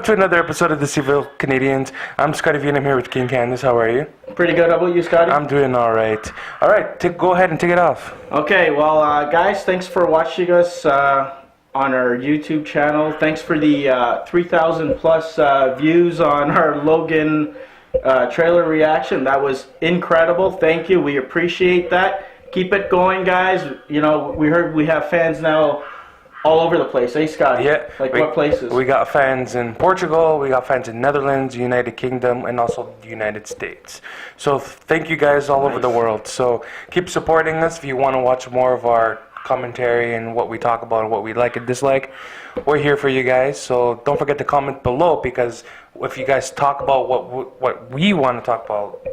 to another episode of the Civil Canadians. I'm Scotty V and I'm here with King Candace. How are you? Pretty good. How about you, Scotty? I'm doing all right. All right, go ahead and take it off. Okay, well, guys, thanks for watching us on our YouTube channel. Thanks for the 3,000 plus views on our Logan trailer reaction. That was incredible. Thank you. We appreciate that. Keep it going, guys. You know, we heard we have fans now all over the place, eh, Scotty? Yeah. Like what places? We got fans in Portugal, we got fans in Netherlands, United Kingdom, and also the United States. So thank you guys all over the world. So keep supporting us if you want to watch more of our commentary and what we talk about and what we like and dislike. We're here for you guys. So don't forget to comment below, because if you guys talk about what we want to talk about,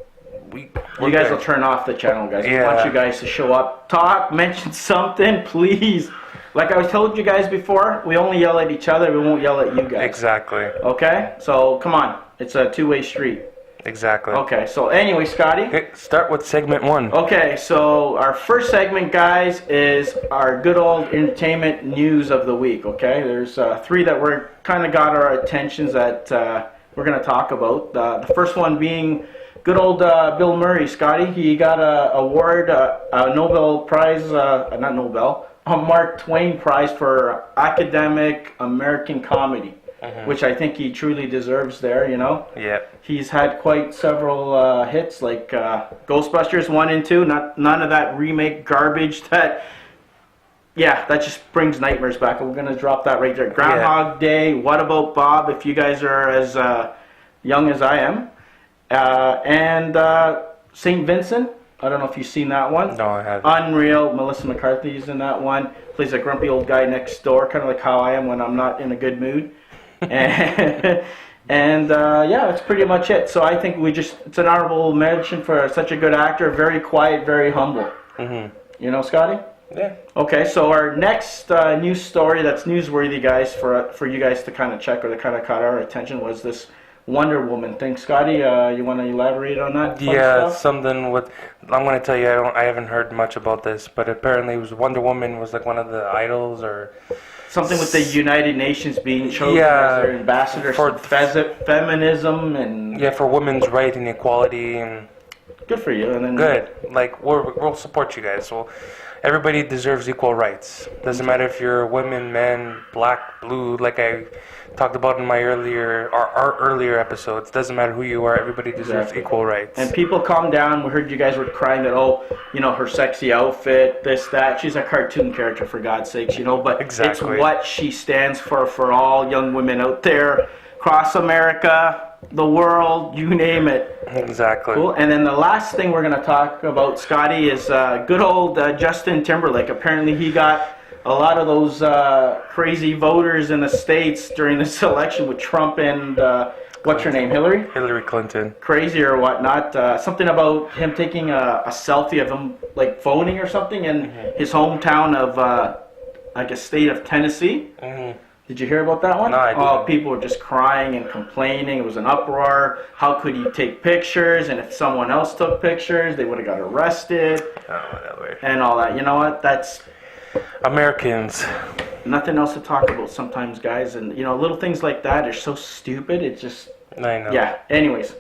you guys will turn off the channel, guys. Yeah. We want you guys to show up, talk, mention something, please. Like I told you guys before, we only yell at each other. We won't yell at you guys. Exactly. Okay? So, come on. It's a two-way street. Exactly. Okay, so anyway, Scotty. Okay, start with segment one. Okay, so our first segment, guys, is our good old entertainment news of the week, okay? There's three that we're kind of got our attentions that we're going to talk about. The first one being good old Bill Murray, Scotty. He got an award, a Nobel Prize, not Nobel, a Mark Twain Prize for academic American comedy, which I think he truly deserves there, you know? Yeah. He's had quite several hits, like Ghostbusters 1 and 2, none of that remake garbage that just brings nightmares back. We're going to drop that right there. Groundhog Day, What About Bob, if you guys are as young as I am. And St. Vincent. I don't know if you've seen that one. No, I haven't. Unreal. Melissa McCarthy's in that one. Plays a grumpy old guy next door, kind of like how I am when I'm not in a good mood. And that's pretty much it. So I think it's an honorable mention for such a good actor. Very quiet, very humble. Mm-hmm. You know, Scotty? Yeah. Okay, so our next news story that's newsworthy, guys, for you guys to kind of check or to kind of caught our attention was this Wonder Woman thing. Scotty, you want to elaborate on that? Yeah, something with. I'm going to tell you, I haven't heard much about this, but apparently it was Wonder Woman was like one of the idols or something with the United Nations being chosen as their ambassador for feminism and for women's right and equality and. Good for you. And then good. Like we'll support you guys. So everybody deserves equal rights. Doesn't matter if you're women, men, black, blue. Like I talked about in my our earlier episodes. Doesn't matter who you are. Everybody deserves equal rights. And people calm down. We heard you guys were crying that her sexy outfit, this, that. She's a cartoon character, for God's sakes, But exactly. It's what she stands for all young women out there across America, the world, you name it. Exactly. Cool. And then the last thing we're going to talk about, Scotty, is good old Justin Timberlake. Apparently he got a lot of those crazy voters in the States during this election with Trump and, what's her name, Hillary? Hillary Clinton. Crazy or whatnot. Something about him taking a selfie of him, like, voting or something in his hometown of, state of Tennessee. Mm-hmm. Did you hear about that one? No, I didn't. Oh, people were just crying and complaining. It was an uproar. How could you take pictures? And if someone else took pictures, they would have got arrested. Oh, whatever. And all that. You know what? That's Americans. nothing else to talk about sometimes, guys. And, little things like that are so stupid. It's just... I know. Yeah. Anyways.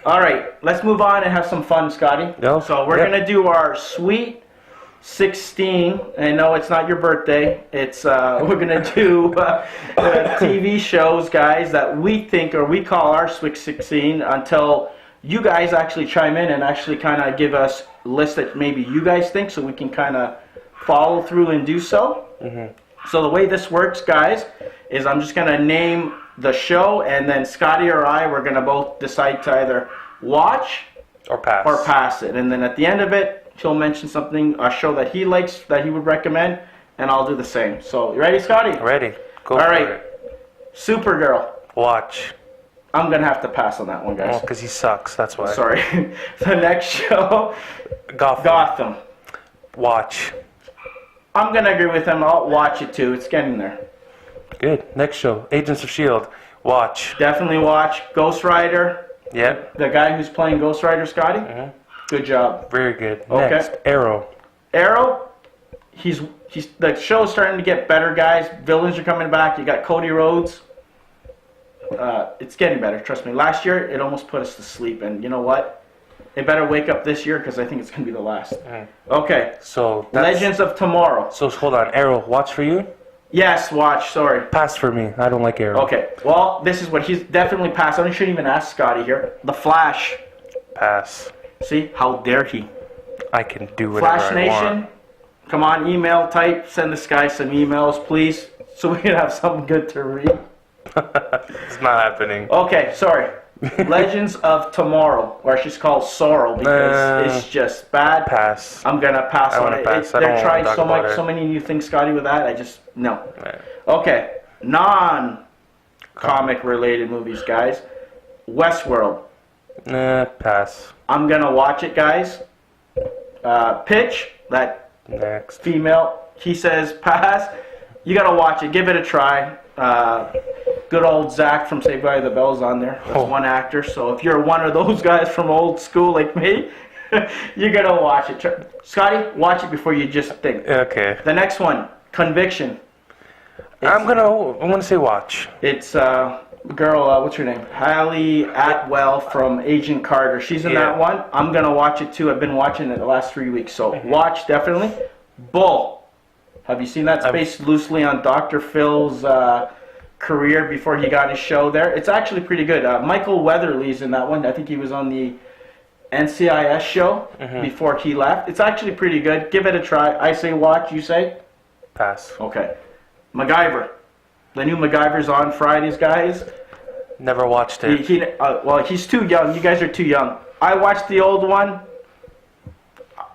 All right. Let's move on and have some fun, Scotty. Yep. So we're going to do our Sweet 16. I know it's not your birthday. It's we're gonna do TV shows, guys, that we think or we call our Sweet 16 until you guys actually chime in and actually kind of give us a list that maybe you guys think, so we can kind of follow through and do so. Mm-hmm. So the way this works, guys, is I'm just gonna name the show, and then Scotty or we're gonna both decide to either watch or pass it, and then at the end of it, he'll mention something, a show that he likes, that he would recommend, and I'll do the same. So, you ready, Scotty? Ready. Go All for right. it. Supergirl. Watch. I'm going to have to pass on that one, guys. Oh, because he sucks, that's why. Sorry. The next show, Gotham. Watch. I'm going to agree with him. I'll watch it, too. It's getting there. Good. Next show, Agents of S.H.I.E.L.D. Watch. Definitely watch. Ghost Rider. Yep. The guy who's playing Ghost Rider, Scotty. Mm-hmm. Good job. Very good. Okay. Next, Arrow. Arrow, the show's starting to get better, guys. Villains are coming back. You got Cody Rhodes. it's getting better. Trust me. Last year, it almost put us to sleep. And you know what? They better wake up this year because I think it's going to be the last. Okay. So Legends of Tomorrow. So hold on, Arrow, watch for you? Yes, watch. Sorry. Pass for me. I don't like Arrow. Okay. Well, this is what he's definitely passed. I shouldn't even ask Scotty here. The Flash. Pass. See? How dare he? I can do whatever Flash I Nation, want. come on, email, type, send this guy some emails, please, so we can have something good to read. It's not happening. Okay, sorry. Legends of Tomorrow, or she's called Sorrow, because it's just bad. Pass. I'm gonna pass I on wanna it. pass. I They're don't trying wanna so talk about much, it. so many new things, Scotty, with that. I just no. Yeah. Okay, non-comic related movies, guys. Westworld. Pass. I'm gonna watch it, guys. Pitch, that Next. female, he says pass. You gotta watch it. Give it a try. Good old Zach from Saved by the Bell's on there. That's one actor. So if you're one of those guys from old school like me, you gotta watch it. Scotty, watch it before you just think. Okay. The next one, Conviction. I'm gonna say watch. It's girl, what's her name? Hallie Atwell from Agent Carter. She's in that one. I'm gonna watch it too. I've been watching it the last 3 weeks. So watch definitely. Bull. Have you seen that? It's based loosely on Dr. Phil's career before he got his show there. It's actually pretty good. Michael Weatherly's in that one. I think he was on the NCIS show before he left. It's actually pretty good. Give it a try. I say watch. You say? Pass. Okay. MacGyver. The new MacGyver's on Fridays, guys. Never watched it. Well, he's too young. You guys are too young. I watched the old one.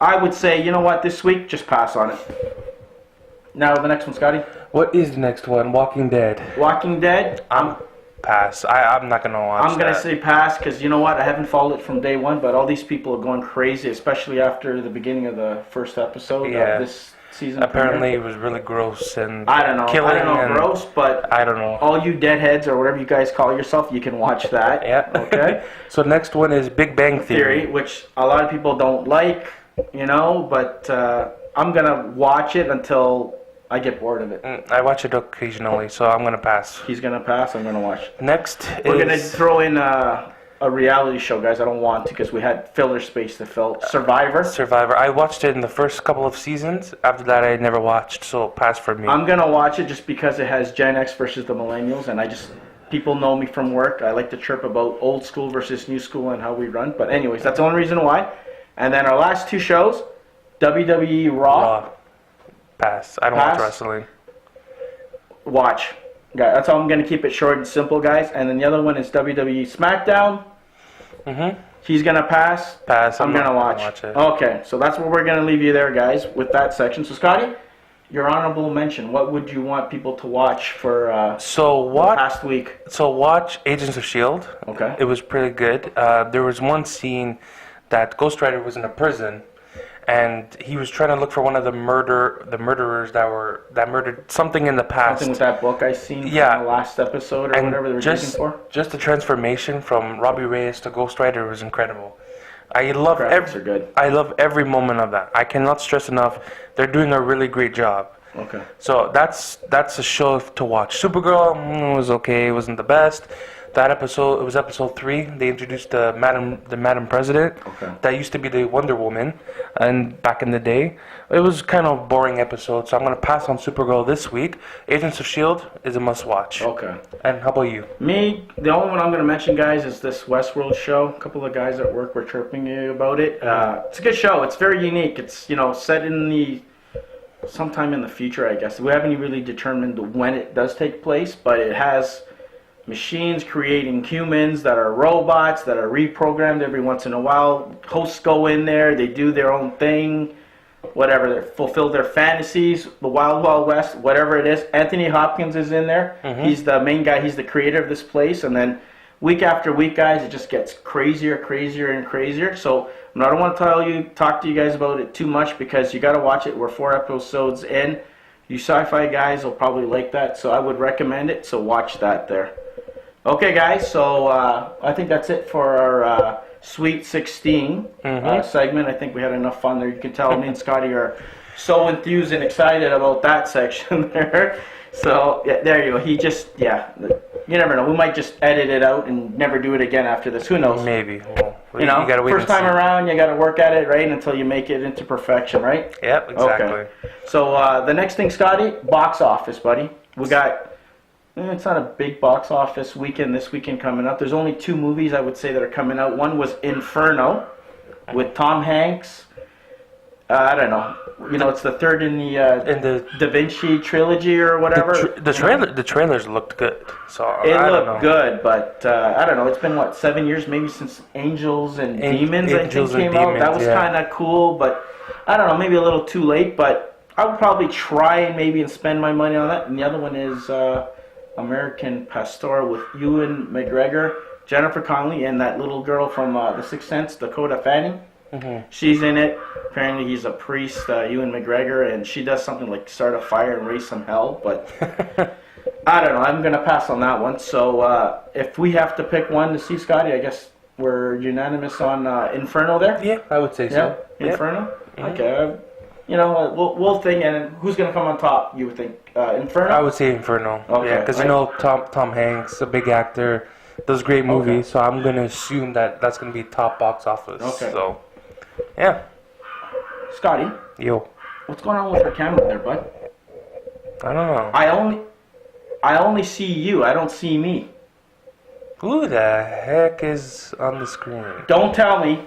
I would say, you know what, this week, just pass on it. Now, the next one, Scotty. What is the next one? Walking Dead. Walking Dead. Pass. I'm not gonna watch I'm going to say pass because, you know what, I haven't followed it from day one, but all these people are going crazy, especially after the beginning of the first episode of this season. Apparently, it was really gross and I don't know. killing. I don't know, gross, but I don't know. all you deadheads or whatever you guys call yourself, you can watch that. Yeah. Okay. So next one is Big Bang Theory. Which a lot of people don't like, you know, but I'm going to watch it until I get bored of it. I watch it occasionally, so I'm gonna pass. He's going to pass, I'm going to watch. Next We're going to throw in a reality show, guys. I don't want to because we had filler space to fill. Survivor. I watched it in the first couple of seasons. After that, I never watched, so pass for me. I'm going to watch it just because it has Gen X versus the Millennials, and people know me from work. I like to chirp about old school versus new school and how we run. But anyways, that's the only reason why. And then our last two shows, WWE Raw. Pass. I don't watch wrestling. Watch. That's how I'm going to keep it short and simple, guys. And then the other one is WWE SmackDown. He's going to pass. Pass. I'm going to watch it. Okay, so that's what we're going to leave you there, guys, with that section. So, Scotty, your honorable mention. What would you want people to watch for the past week? So watch Agents of S.H.I.E.L.D. Okay. It was pretty good. There was one scene that Ghost Rider was in a prison, and he was trying to look for one of the murderers that murdered something in the past. Something with that book I seen from the last episode or whatever they were looking for. Just the transformation from Robbie Reyes to Ghost Rider was incredible. I love every moment of that. I cannot stress enough. They're doing a really great job. Okay. So that's a show to watch. Supergirl was okay. It wasn't the best. That episode, it was episode 3. They introduced the Madam President. Okay. That used to be the Wonder Woman, and back in the day, it was kind of boring episode. So I'm gonna pass on Supergirl this week. Agents of S.H.I.E.L.D. is a must-watch. Okay. And how about you? Me, the only one I'm gonna mention, guys, is this Westworld show. A couple of guys at work were chirping you about it. It's a good show. It's very unique. It's set in sometime in the future, I guess. We haven't really determined when it does take place, but it has machines creating humans that are robots that are reprogrammed every once in a while. Hosts go in there, they do their own thing, whatever, they fulfill their fantasies, the Wild Wild West, whatever it is. Anthony Hopkins is in there. He's the main guy, he's the creator of this place, and then week after week, guys, it just gets crazier and crazier. So I don't want to talk to you guys about it too much because you got to watch it. We're 4 episodes in. You sci-fi guys will probably like that, so I would recommend it, so watch that there. Okay, guys, so I think that's it for our Sweet 16 segment. I think we had enough fun there. You can tell me and Scotty are so enthused and excited about that section there. So yeah, there you go. He just, yeah, you never know. We might just edit it out and never do it again after this. Who knows? Maybe. Well, You know, you gotta wait first and time see. around, you got to work at it, right, until you make it into perfection, right? Yep, exactly. Okay. So the next thing, Scotty, box office, buddy. We got, it's not a big box office weekend this weekend coming up. There's only 2 movies I would say that are coming out. One was Inferno with Tom Hanks. I don't know. You know, it's the third in the Da Vinci trilogy or whatever. The trailers looked good. So It I don't know. looked good, but I don't know. It's been, what, 7 years maybe since Angels and Demons, Angels I think, and came out. Demons, That was yeah. kind of cool, but I don't know, maybe a little too late, but I would probably try and maybe spend my money on that. And the other one is American Pastor with Ewan McGregor, Jennifer Connelly, and that little girl from The Sixth Sense, Dakota Fanning. Mm-hmm. She's in it. Apparently he's a priest, Ewan McGregor, and she does something like start a fire and raise some hell, but I don't know. I'm going to pass on that one. So if we have to pick one to see, Scotty, I guess we're unanimous on Inferno there? Yeah, I would say so. Yeah, Inferno? Mhm. Okay. You know, we'll think, and who's going to come on top, you would think? Inferno? I would say Inferno. Okay. Yeah, because you know Tom Hanks, a big actor, does great movies. So I'm gonna assume that's gonna be top box office. Okay. So, yeah. Scotty, Yo, what's going on with your camera there, bud? I don't know. I only see you. I don't see me. Who the heck is on the screen? Don't tell me.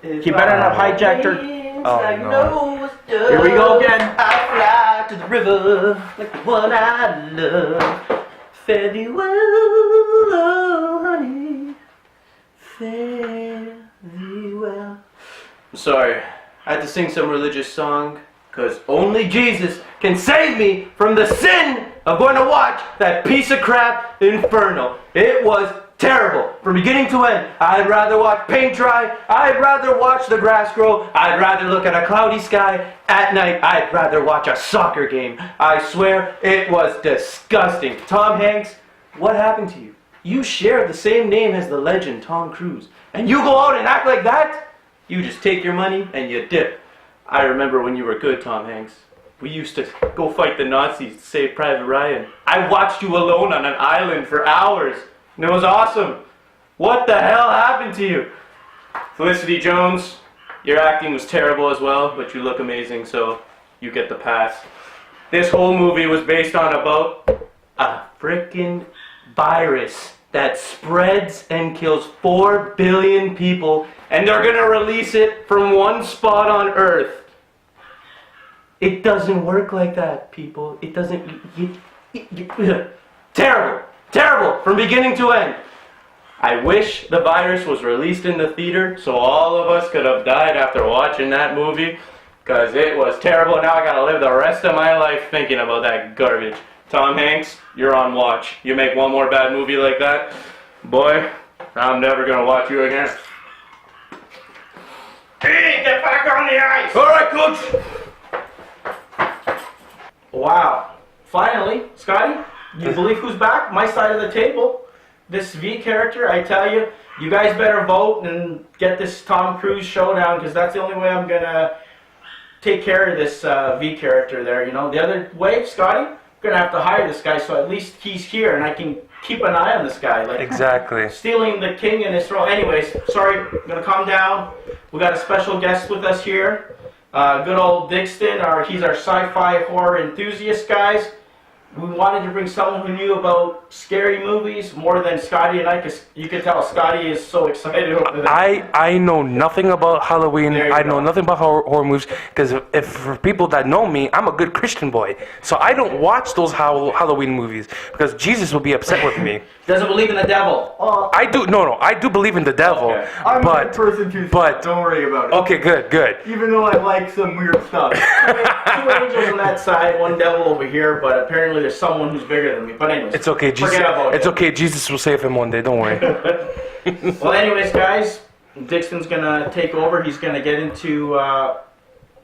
You better not hijack your... Oh no. Here we go again. I fly to the river like the one I love. Fare thee well, oh honey. Fare thee well. I'm sorry. I had to sing some religious song because only Jesus can save me from the sin of going to watch that piece of crap Inferno. It was terrible from beginning to end. I'd rather watch paint dry. I'd rather watch the grass grow. I'd rather look at a cloudy sky at night. I'd rather watch a soccer game. I swear it was disgusting. Tom Hanks, what happened to you? You share the same name as the legend Tom Cruise, and you go out and act like that? You just take your money and you dip. I remember when you were good, Tom Hanks. We used to go fight the Nazis to save Private Ryan. I watched you alone on an island for hours. And it was awesome. What the hell happened to you? Felicity Jones, your acting was terrible as well, but you look amazing, so you get the pass. This whole movie was based on about a frickin' virus that spreads and kills 4 billion people, and they're gonna release it from one spot on Earth. It doesn't work like that, people. It doesn't... Terrible. Terrible, from beginning to end. I wish the virus was released in the theater so all of us could have died after watching that movie, because it was terrible. Now I gotta live the rest of my life thinking about that garbage. Tom Hanks, you're on watch. You make one more bad movie like that, boy, I'm never gonna watch you again. Hey, get back on the ice! Alright, coach! Wow. Finally, Scotty, you believe who's back? My side of the table. This V character, I tell you, you guys better vote and get this Tom Cruise showdown, because that's the only way I'm going to take care of this V character there, you know. The other way, Scotty, I'm going to have to hire this guy so at least he's here and I can keep an eye on this guy. Like, Exactly. stealing the king in his throne. Anyways, sorry, I'm going to calm down. We got a special guest with us here. Good old Dixon, he's our sci-fi horror enthusiast, guys. We wanted to bring someone who knew about scary movies more than Scotty and I, because you can tell Scotty is so excited over that. I know nothing about Halloween. There you I go. know nothing about horror movies because if for people that know me, I'm a good Christian boy. So I don't watch those Halloween movies because Jesus will be upset with me. Doesn't believe in the devil. I do I do believe in the devil. Okay. I'm a but good person too, so but don't worry about it. okay, good. Even though I like some weird stuff. Two angels on that side, one devil over here, but apparently there's someone who's bigger than me. But anyways, It's okay, Jesus. forget about It's it. okay, Jesus will save him one day. Don't worry. Well, anyways, guys, Dixon's gonna take over. He's gonna get into, I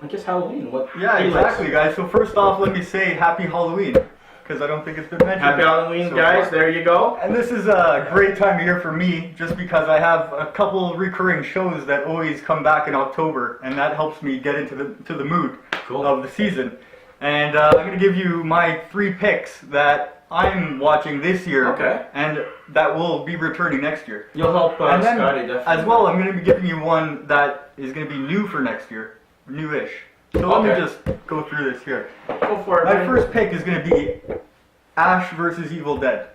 guess, Halloween. What? Yeah, he likes. exactly, guys. So first off, let me say Happy Halloween, because I don't think it's been mentioned. Happy Halloween, so guys. far. There you go. And this is a great time of year for me, just because I have a couple recurring shows that always come back in October, and that helps me get into the mood. of the season. And I'm going to give you my 3 picks that I'm watching this year. Okay. And that will be returning next year. You'll help And then, Scotty, definitely. as well, I'm going to be giving you one that is going to be new for next year. Newish. So let Okay. me just go through this here. Go for it, My buddy. first pick is going to be Ash versus Evil Dead.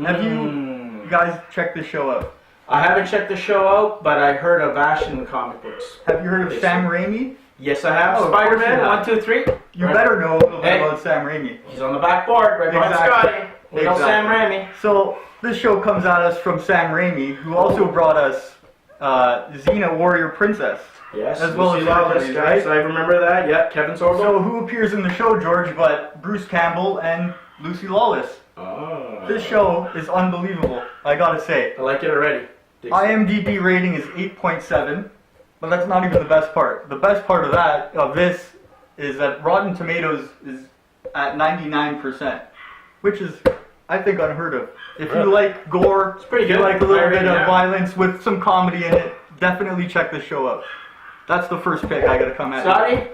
Have you guys checked this show out? I haven't checked the show out, but I heard of Ash in the comic books. Have you heard of Sam Raimi? Yes, I have. Oh, of course Spider-Man, you have. 1, 2, 3. You Right. better know a little bit Hey. about Sam Raimi. He's on the back board, right behind Exactly. Scotty. We know Exactly. Sam Raimi. So this show comes at us from Sam Raimi, who also brought us Xena Warrior Princess. Yes, As well Lucy as Lawless, Hercules, guys. right? I remember that. Yeah, Kevin Sorbo. So who appears in the show, George, but Bruce Campbell and Lucy Lawless? Oh. This show is unbelievable, I gotta say. I like it already. IMDb rating is 8.7, but that's not even the best part. The best part of this is that Rotten Tomatoes is at 99%, which is, I think, unheard of. If you like gore, It's pretty if you good. like a little bit of Yeah. violence with some comedy in it, definitely check this show out. That's the first pick I gotta come at. Scotty,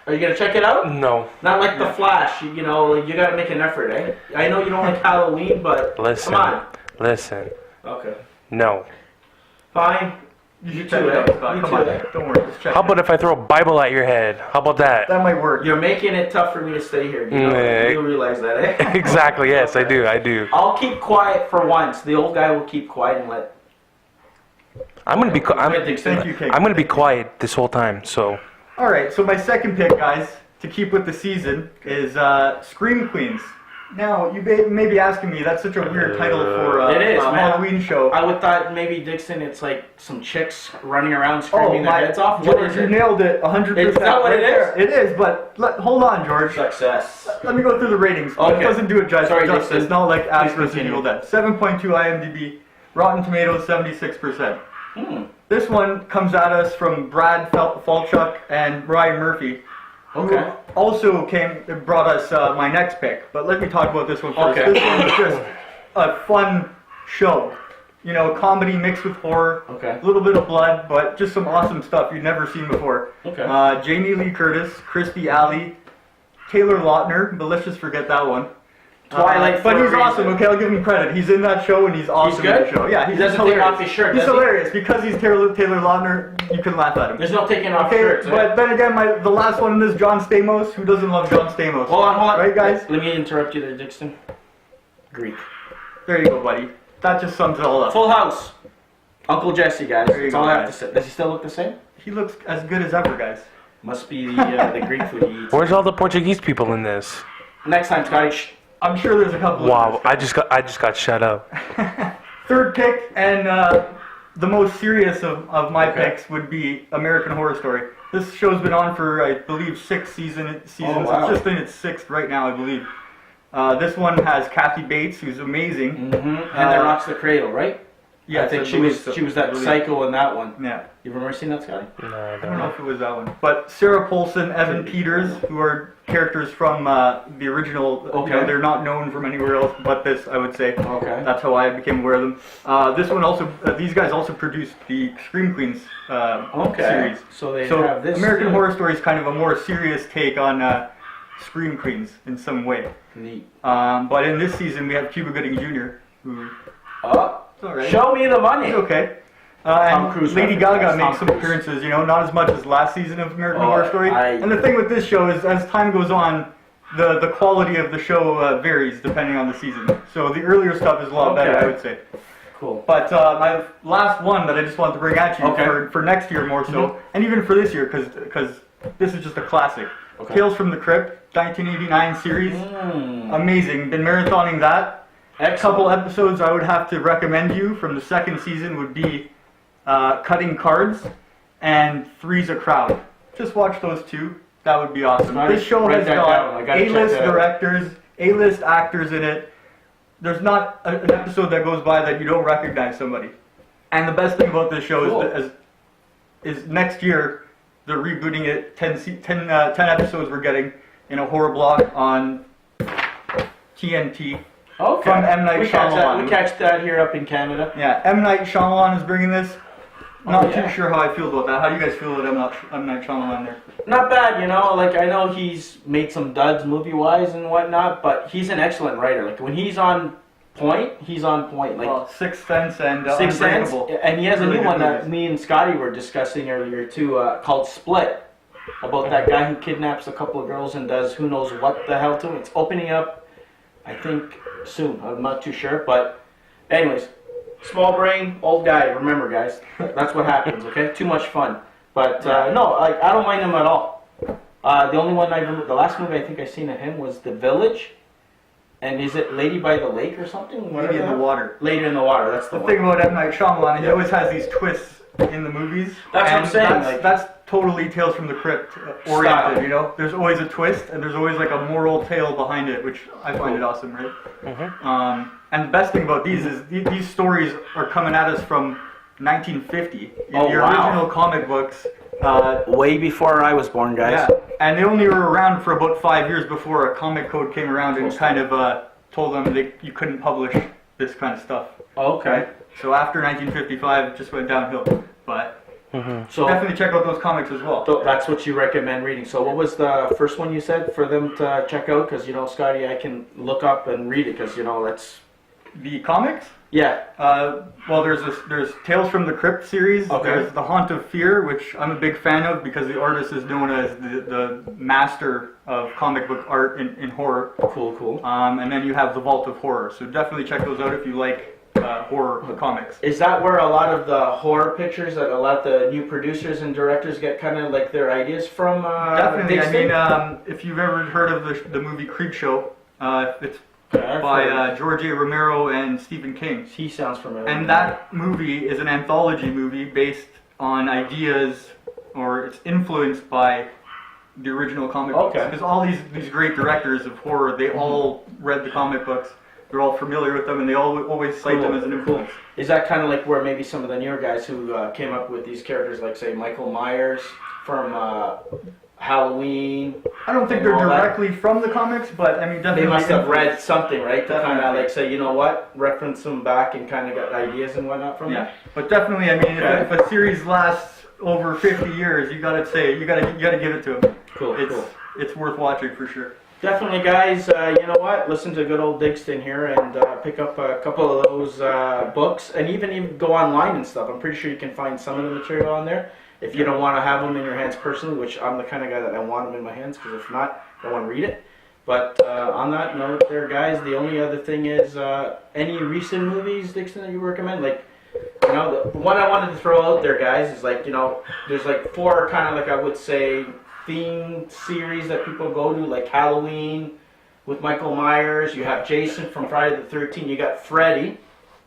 are you gonna check it out? No. Not like The Flash. You know, like, you gotta make an effort, eh? I know you don't like Halloween, but Listen. come on. Listen. Okay. No. Fine. You You should check too, it out, eh? Scott. You Come too, on, eh? don't worry, just check How it about out. if I throw a Bible at your head? How about that? That might work. You're making it tough for me to stay here. You know? Mm, You realize that, eh? Exactly. Yes, I do. I do. I'll keep quiet for once. The old guy will keep quiet and let. I'm gonna be. I'm Thank you, Kate. gonna be quiet this whole time. So. Alright, so my second pick, guys, to keep with the season, is Scream Queens. Now, you may be asking me, that's such a weird title for It is, a man. Halloween show. I would thought maybe Dixon. It's like some chicks running around screaming their my heads off. What George, is you it? nailed it 100%. Is that what right it there. is? It is, but hold on, George. Success. Let me go through the ratings. Okay. It doesn't do it justice. Sorry, It's Dixon. not like Ash Please vs. continue. Evil Dead. 7.2 IMDb, Rotten Tomatoes 76%. This one comes at us from Brad Falchuk and Ryan Murphy, who Okay. also brought us my next pick. But let me talk about this one first. Okay. This one is just a fun show. You know, comedy mixed with horror. Okay. A little bit of blood, but just some awesome stuff you've never seen before. Okay. Jamie Lee Curtis, Christy Alley, Taylor Lautner, but let's just forget that one. Twilight but for a he's awesome. reason. Okay, I'll give him credit. He's in that show and he's awesome good? in the show. Yeah, He doesn't take hilarious. off his shirt, He's does he? hilarious because he's Taylor Lautner. You can laugh at him. There's no taking off Okay, shirts. eh? but then again, the last one is John Stamos. Who doesn't love John Stamos? Hold on. Right, guys? Let me interrupt you there, Dixon. Greek. There you go, buddy. That just sums it all up. Full House. Uncle Jesse, guys. There you That's go, all I have to guys. say. Does he still look the same? He looks as good as ever, guys. Must be the Greek food he eats. Where's all the Portuguese people in this? Next time, Scotty. Shh. I'm sure there's a couple. Wow. Of I just got shut up. Third pick and the most serious of my Okay. picks would be American Horror Story. This show's been on for, I believe, 6 seasons. Oh, wow. It's just in its 6th right now, I believe. This one has Kathy Bates, who's amazing. Mm-hmm. And then rocks the cradle, right? Yeah, I think she was that psycho in that one. Yeah, You've ever seen that, Scotty? No, I I don't don't know know. if it was that one. But Sarah Paulson, Evan Peters, who are characters from the original. Okay. You know, they're not known from anywhere else but this, I would say. Okay. That's how I became aware of them. This one also, these guys also produced the Scream Queens Okay. series. So they So have this. American too. Horror Story is kind of a more serious take on Scream Queens in some way. Neat. But in this season we have Cuba Gooding Jr., who Oh, it's all right. show me the money. He's okay. Tom And Cruise Lady reference, Gaga Tom makes some Cruise. appearances, you know, not as much as last season of American Horror Story. I- And the thing with this show is, as time goes on, the quality of the show varies depending on the season. So the earlier stuff is a lot better, Okay. I would say. Cool. But my last one that I just wanted to bring at you Okay. for next year more so, Mhm. and even for this year, because this is just a classic. Okay. Tales from the Crypt, 1989 series. Amazing. Been marathoning that. A couple episodes I would have to recommend you from the second season would be Cutting Cards and Three's a Crowd. Just watch those two. That would be awesome. Nice. This show Write has that down. I got gotta check A-list that out. directors, A-list actors in it. There's not an episode that goes by that you don't recognize somebody. And the best thing about this show Cool. is next year they're rebooting it. 10 episodes we're getting in a horror block on TNT. Okay. From M. Night we catch that. Shyamalan. We catch that here up in Canada. Yeah, M. Night Shyamalan is bringing this. Not yeah. too sure how I feel about that. How do you guys feel about M. Night Shyamalan there? Not bad, you know. Like I know he's made some duds movie-wise and whatnot, but he's an excellent writer. Like when he's on point, he's on point. Like Well, Sixth Sense and Sixth Sense, Unbreakable. and he has Really a new good one that movies. me and Scotty were discussing earlier too, called Split, about that guy who kidnaps a couple of girls and does who knows what the hell to him. It's opening up, I think, soon. I'm not too sure, but anyways, small brain, old guy. Remember, guys, that's what happens. Okay, too much fun. But no, like I don't mind him at all. The only one I remember, the last movie I think I seen of him was The Village. And is it Lady by the Lake or something? Lady in the Water. Lady in the Water, that's the The one. thing about M. Night Shyamalan, he always has these twists in the movies. That's what I'm saying, like- That's totally Tales from the Crypt Style. oriented, you know? There's always a twist, and there's always like a moral tale behind it, which I find it awesome, right? And the best thing about these is these stories are coming at us from 1950. In Oh, the wow. original comic books. Way before I was born, guys. Yeah, and they only were around for about 5 years before a comic code came around and kind of told them that you couldn't publish this kind of stuff. Okay. So after 1955, it just went downhill. But So definitely check out those comics as well. that's what you recommend reading. So what was the first one you said for them to check out? Because, you know, Scotty, I can look up and read it because, you know, that's... The comics? Yeah. Well, there's Tales from the Crypt series. Okay. There's The Haunt of Fear, which I'm a big fan of because the artist is known as the master of comic book art in horror. Cool. And then you have The Vault of Horror. So definitely check those out if you like horror comics. Is that where a lot of the horror pictures that a lot of the new producers and directors get kind of like their ideas from? Definitely. I Dixon? mean, if you've ever heard of the movie Creepshow, it's Okay, I've heard by George A. Romero and Stephen King. He sounds familiar. And that movie is an anthology movie based on ideas, or it's influenced by the original comic books. Okay. Because all these great directors of horror, they all read the comic books. They're all familiar with them, and they always cite them as an influence. Is that kind of like where maybe some of the newer guys who came up with these characters, like say Michael Myers from Halloween? I don't think and they're all that? directly from the comics, but I mean, definitely. They must have influenced. read something, right? To kind of Definitely. like say, you know what, reference them back and kind of got ideas and whatnot from Yeah, them. but definitely, I mean, Okay. if a series lasts over 50 years, you gotta give it to them. Cool. It's worth watching for sure. Definitely, guys. You know what? Listen to good old Digston here and pick up a couple of those books, and even go online and stuff. I'm pretty sure you can find some of the material on there. If you don't want to have them in your hands personally, which I'm the kind of guy that I want them in my hands, because if not, I don't want to read it. But on that note there, guys, the only other thing is any recent movies, Dixon, that you recommend? Like, you know, the one I wanted to throw out there, guys, is like, you know, there's like 4 kind of like, I would say, themed series that people go to, like Halloween with Michael Myers. You have Jason from Friday the 13th. You got Freddy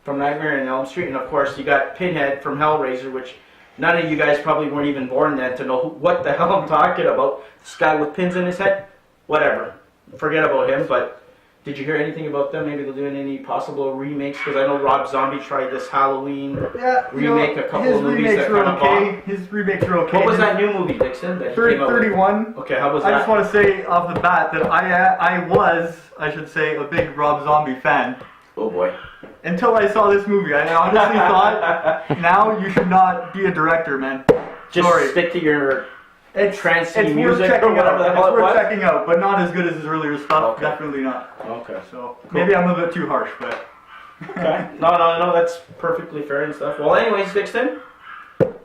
from Nightmare on Elm Street. And, of course, you got Pinhead from Hellraiser, which none of you guys probably weren't even born then to know what the hell I'm talking about. This guy with pins in his head? Whatever. Forget about him, but did you hear anything about them? Maybe they're doing any possible remakes? Because I know Rob Zombie tried this Halloween remake, a couple of movies that kind of bombed. His remakes are okay. What was that new movie, Dixon, that he came out with? 31. Okay, how was I that? just want to say off the bat that I should say, a big Rob Zombie fan. Oh boy. Until I saw this movie, I honestly thought, now you should not be a director, man. Just Sorry. stick to your trancey It's worth music checking or whatever out. the hell It's it worth was. checking out, but not as good as his earlier stuff. Okay. Definitely not. Okay. So maybe I'm a bit too harsh, but Okay. No, that's perfectly fair and stuff. Well, anyways, Dixon,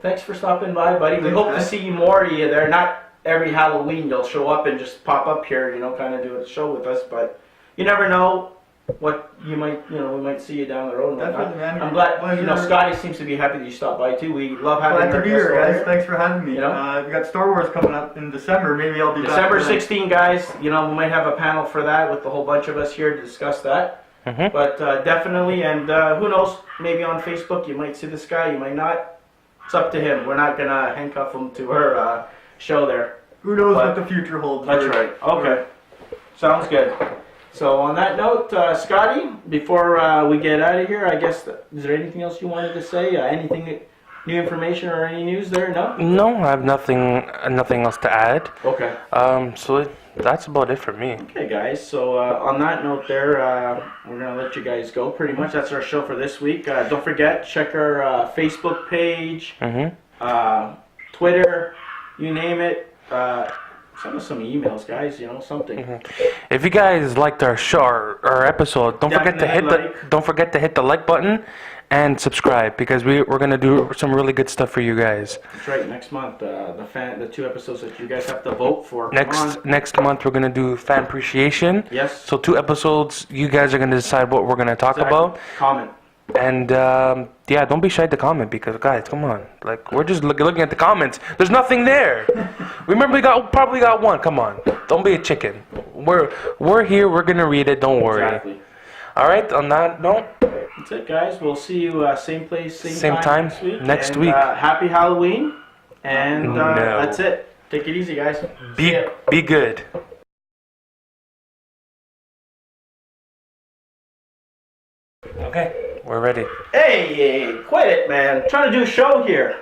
thanks for stopping by, buddy. We Thanks, hope to man. see more of you there. Not every Halloween you'll show up and just pop up here, you know, kind of do a show with us, but you never know what you might, you know, we might see you down the road and whatnot. Definitely, man. I'm glad, you know, Pleasure. Scotty seems to be happy that you stopped by too. We love having glad to our be guests here, over guys. Thanks for having me. You know? We got Star Wars coming up in December. Maybe I'll be December back. for that. 16, guys. You know, we might have a panel for that with a whole bunch of us here to discuss that. But definitely, and who knows, maybe on Facebook you might see this guy, you might not. It's up to him. We're not going to handcuff him to her show there. Who knows But- what the future holds? That's right. Okay. Sounds good. So on that note, Scotty, before we get out of here, I guess, is there anything else you wanted to say? Anything, new information or any news there? No? No, I have nothing else to add. Okay. So That's about it for me. Okay, guys. So on that note, we're gonna let you guys go. Pretty much, that's our show for this week. Don't forget, check our Facebook page, Twitter, you name it. Send us some emails, guys. Something. If you guys liked our show, our episode, don't forget to hit the like button and subscribe, because we're gonna do some really good stuff for you guys. That's right. Next month, the 2 episodes that you guys have to vote for. Next month we're gonna do fan appreciation. Yes. So 2 episodes. You guys are gonna decide what we're gonna talk about. Comment. And don't be shy to comment, because guys, come on, like we're just looking at the comments. There's nothing there. Remember, we probably got one. Come on, don't be a chicken. We're here. We're gonna read it. Don't worry. Exactly. All right. On that note, that's it, guys. We'll see you same place, same time next week. Happy Halloween, and that's it. Take it easy, guys. Be good. Okay, we're ready. Hey, quit it, man. I'm trying to do a show here.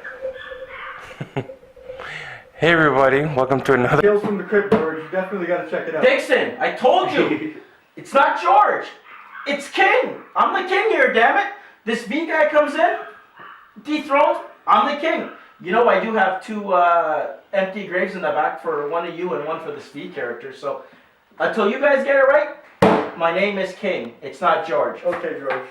Hey, everybody. Welcome to another. Tales from the Crypt, George. You definitely got to check it out. Dixon, I told you. It's not George. It's King. I'm the king here, damn it. This V guy comes in, dethroned. I'm the king. I do have 2 empty graves in the back, for one of you and one for this V character. So until you guys get it right, my name is King. It's not George. Okay, George.